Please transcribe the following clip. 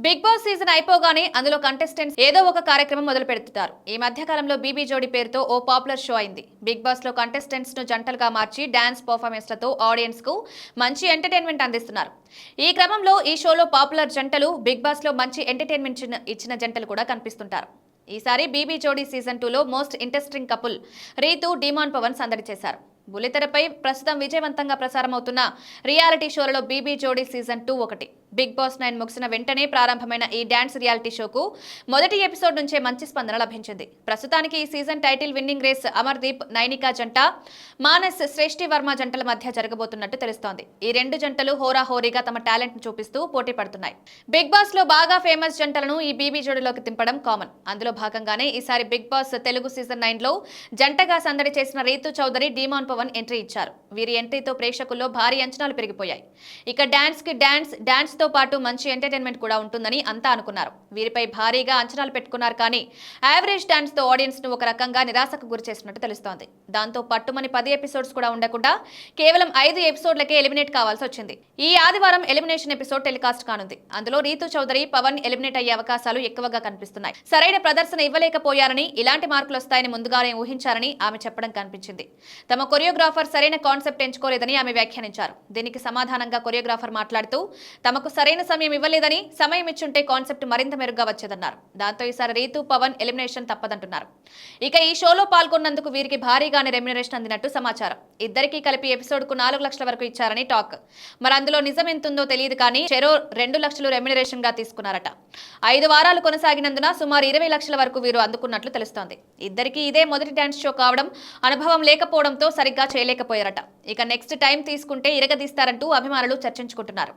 Big boss season అయిపోగానే అందులో contestants ఏదో ఒక కార్యక్రమం మొదలు పెడుతుంటారు. ఈ మధ్య కాలంలో బీబీ జోడి పేరుతో ఓ పాపులర్ షో అయింది. బిగ్ బాస్ లో కంటెస్టెంట్స్ ను జంటలుగా మార్చి డాన్స్ పర్ఫార్మెన్స్ లతో ఆడియన్స్ కు మంచి ఎంటర్టైన్మెంట్ అందిస్తున్నారు. ఈ క్రమంలో ఈ షోలో పాపులర్ జంటలు, బిగ్ బాస్ లో మంచి ఎంటర్టైన్మెంట్ ఇచ్చిన జంటలు కూడా కనిపిస్తుంటారు. ఈసారి బీబీ జోడీ సీజన్ 2 లో most interesting couple Ritu Demon Pavan సందడి చేశారు. బుల్లితెరపై ప్రస్తుతం విజయవంతంగా ప్రసారమవుతున్న రియాలిటీ షోలలో బీబీ జోడీ సీజన్ 2 ఒకటి. బిగ్ బాస్ 9 ముగిసిన వెంటనే ప్రారంభమైన ఈ డాన్స్ రియాలిటీ షోకు మొదటి ఎపిసోడ్ నుంచే మంచి స్పందన లభించింది. ప్రస్తుతానికి ఈ season title winning race Amardeep, Nainika జంట, మానస్, శ్రేష్ఠి వర్మ జంటల మధ్య జరగబోతున్నట్టు తెలుస్తోంది. ఈ రెండు జంటలు హోరాహోరీగా తమ టాలెంట్ ను చూపిస్తూ పోటీ పడుతున్నాయి. బిగ్ బాస్ లో బాగా ఫేమస్ జంటలను ఈ బీబీ జోడీలోకి దింపడం కామన్. అందులో భాగంగానే ఈసారి బిగ్ బాస్ తెలుగు సీజన్ 9 లో జంటగా సందడి చేసిన రీతు చౌదరి, డిమాన్ పవన్ ఎంట్రీ ఇచ్చారు. వీరి ఎంట్రీతో ప్రేక్షకుల్లో భారీ అంచనాలు పెరిగిపోయాయి. ఇక డాన్స్ తో పాటు మంచి ఎంటర్టైన్మెంట్ కూడా ఉంటుందని అంతా అనుకున్నారు. వీరిపై భారీగా అంచనాలు పెట్టుకున్నారు. కానీ యావరేజ్ డాన్స్ తో ఆడియన్స్ ను ఒక రకంగా నిరాశకు గురి చేసినట్టు తెలుస్తోంది. దాంతో పట్టుమని 10 ఎపిసోడ్స్ కూడా ఉండకుండా కేవలం 5 ఎపిసోడ్లకే ఎలిమినేట్ కావాల్సి వచ్చింది. ఈ ఆదివారం ఎలిమినేషన్ ఎపిసోడ్ టెలికాస్ట్ కానుంది. అందులో రీతు చౌదరి, పవన్ ఎలిమినేట్ అయ్యే అవకాశాలు ఎక్కువగా కనిపిస్తున్నాయి. సరైన ప్రదర్శన ఇవ్వలేకపోయారని, ఇలాంటి మార్కులు వస్తాయని ముందుగానే ఊహించారని ఆమె చెప్పడం కనిపించింది. తమ కొరియోగ్రాఫర్ సరైన కాన్సెప్ట్ ఎంచుకోలేదని ఆమె వ్యాఖ్యానించారు. దీనికి సమాధానంగా కొరియోగ్రాఫర్ మాట్లాడుతూ తమకు సరైన సమయం ఇవ్వలేదని, సమయం ఇచ్చుంటే కాన్సెప్ట్ మరింత మెరుగ్గా వచ్చేదన్నారు. దాంతో ఈసారి రీతు, పవన్ ఎలిమినేషన్ తప్పదంటున్నారు. ఇక ఈ షోలో పాల్గొన్నందుకు వీరికి భారీగానే రెమ్యునరేషన్ అందినట్టు సమాచారం. ఇద్దరికీ కలిపి ఎపిసోడ్ కు 4 లక్షల వరకు ఇచ్చారని టాక్. మరి అందులో నిజం ఎంతుందో తెలియదు కానీ చెరో 2 లక్షలు రెమ్యునరేషన్ గా తీసుకున్నారట. 5 వారాలు కొనసాగినందున సుమారు 20 లక్షల వరకు వీరు అందుకున్నట్లు తెలుస్తోంది. ఇద్దరికీ ఇదే మొదటి డాన్స్ షో కావడం, అనుభవం లేకపోవడంతో సరిగ్గా చేయలేకపోయారట. ఇక నెక్స్ట్ టైం తీసుకుంటే ఇరగదీస్తారంటూ అభిమానులు చర్చించుకుంటున్నారు.